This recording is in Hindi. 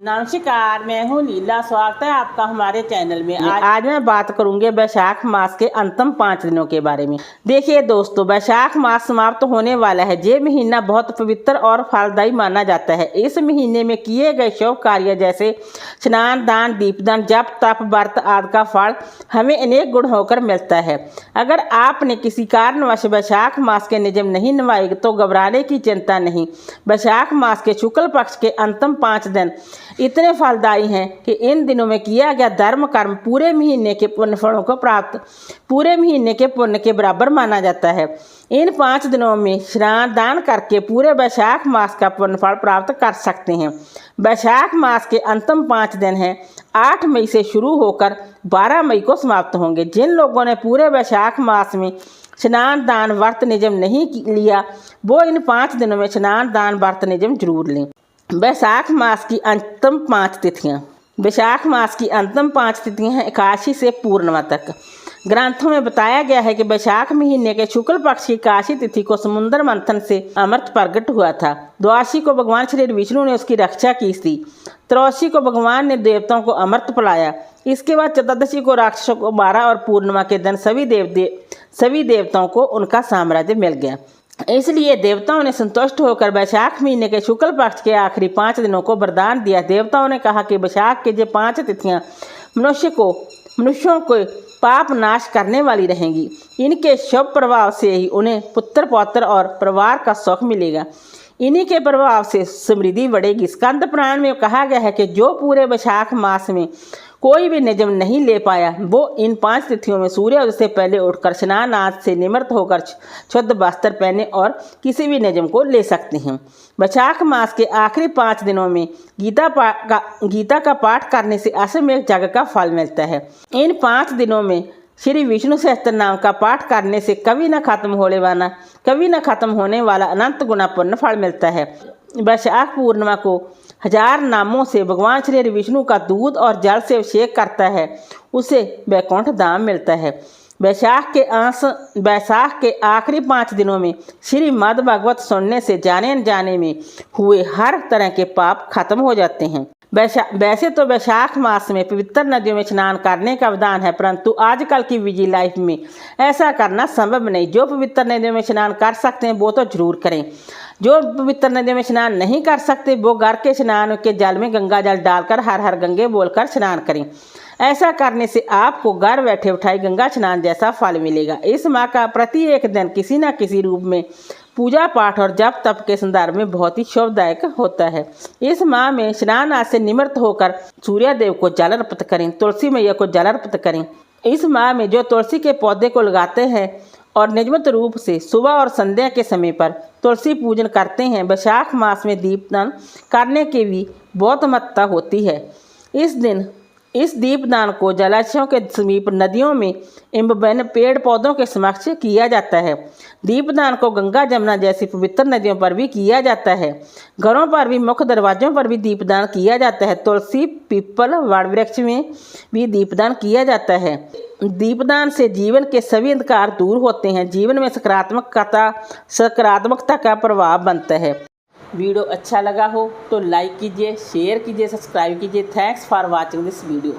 नमस्कार, मैं हूँ लीला। स्वागत है आपका हमारे चैनल में। आज मैं बात करूंगी वैशाख मास के अंतिम 5 दिनों के बारे में। देखिए दोस्तों, वैशाख मास समाप्त होने वाला है। ये महीना बहुत पवित्र और फलदायी माना जाता है। इस महीने में किए गए शुभ कार्य जैसे स्नान, दान, दीपदान, जप, तप, व्रत आदि का फल हमें अनेक गुण होकर मिलता है। अगर आपने किसी कारणवश वैशाख मास के नियम नहीं निभाए तो घबराने की चिंता नहीं। वैशाख मास के शुक्ल पक्ष के अंतिम 5 दिन इतने फलदायी हैं कि इन दिनों में किया गया धर्म कर्म पूरे महीने के पुण्य फलों को पूरे महीने के पुण्य के बराबर माना जाता है। इन 5 दिनों में स्नान दान करके पूरे वैशाख मास का पुण्य फल प्राप्त कर सकते हैं। वैशाख मास के अंतिम 5 दिन हैं 8 मई से शुरू होकर 12 मई को समाप्त होंगे। जिन लोगों ने पूरे वैशाख मास में स्नान दान व्रत नियम नहीं लिया वो इन 5 दिनों में स्नान दान व्रत नियम जरूर लें। वैशाख मास की अंतिम 5 तिथियां। वैशाख मास की अंतिम 5 तिथियां हैं एकादशी से पूर्णिमा तक। ग्रंथों में बताया गया है कि वैशाख महीने के शुक्ल पक्ष की एकादशी तिथि को समुद्र मंथन से अमृत प्रकट हुआ था। द्वादशी को भगवान श्री विष्णु ने उसकी रक्षा की थी। त्रयोदशी को भगवान ने देवताओं को अमृत पिलाया। इसके बाद चतुर्दशी को राक्षसों को मारा और पूर्णिमा के दिन सभी देवताओं को उनका साम्राज्य मिल गया। इसलिए देवताओं ने संतुष्ट होकर वैशाख महीने के शुक्ल पक्ष के आखिरी 5 दिनों को वरदान दिया। देवताओं ने कहा कि वैशाख के ये 5 तिथियां मनुष्यों को पाप नाश करने वाली रहेंगी। इनके शुभ प्रभाव से ही उन्हें पुत्र पौत्र और परिवार का सुख मिलेगा। इन्हीं के प्रभाव से समृद्धि बढ़ेगी। स्कंद पुराण में कहा गया है कि जो पूरे वैशाख मास में कोई भी नियम नहीं ले पाया वो इन 5 तिथियों में सूर्योदय से पहले उठकर स्नान आदि से निवृत्त होकर शुद्ध वस्त्र पहने और किसी भी नियम को ले सकते हैं। वैशाख मास के आखिरी 5 दिनों में गीता का पाठ करने से अश्वमेध यज्ञ का फल मिलता है। इन 5 दिनों में श्री विष्णु सहस्त्र नाम का पाठ करने से कभी न खत्म होने वाला अनंत गुना पुण्य फल मिलता है। वैशाख पूर्णिमा को 1000 नामों से भगवान श्री विष्णु का दूध और जल से अभिषेक करता है उसे वैकुंठ धाम मिलता है। वैशाख के आखिरी 5 दिनों में श्रीमद् भागवत सुनने से जाने अनजाने में हुए हर तरह के पाप खत्म हो जाते हैं। वैसे तो वैशाख मास में पवित्र नदियों में स्नान करने का विधान है, परंतु आजकल की बिजी लाइफ में ऐसा करना संभव नहीं। जो पवित्र नदियों में स्नान कर सकते हैं वो तो जरूर करें। जो पवित्र नदियों में स्नान नहीं कर सकते वो घर के स्नान के जल में गंगा जल डालकर हर हर गंगे बोलकर स्नान करें। ऐसा करने से आपको घर बैठे उठाई गंगा स्नान जैसा फल मिलेगा। इस माह का प्रत्येक दिन किसी न किसी रूप में पूजा पाठ और जप तप के संदर्भ में बहुत ही शुभदायक होता है। इस माह में स्नान आदि से निवृत्त होकर सूर्यदेव को जल अर्पित करें, तुलसी मैया को जल अर्पित करें। इस माह में जो तुलसी के पौधे को लगाते हैं और नियमित रूप से सुबह और संध्या के समय पर तुलसी पूजन करते हैं, वैशाख मास में दीपदान करने की भी बहुत महत्ता होती है। इस दीपदान को जलाशयों के समीप, नदियों में एवं पेड़ पौधों के समक्ष किया जाता है। दीपदान को गंगा जमुना जैसी पवित्र नदियों पर भी किया जाता है। घरों पर भी, मुख्य दरवाजों पर भी दीपदान किया जाता है। तुलसी, पीपल, वड़ वृक्ष में भी दीपदान किया जाता है। दीपदान से जीवन के सभी अंधकार दूर होते हैं। जीवन में सकारात्मकता का प्रभाव बनता है। वीडियो अच्छा लगा हो तो लाइक कीजिए, शेयर कीजिए, सब्सक्राइब कीजिए। Thanks for watching this video.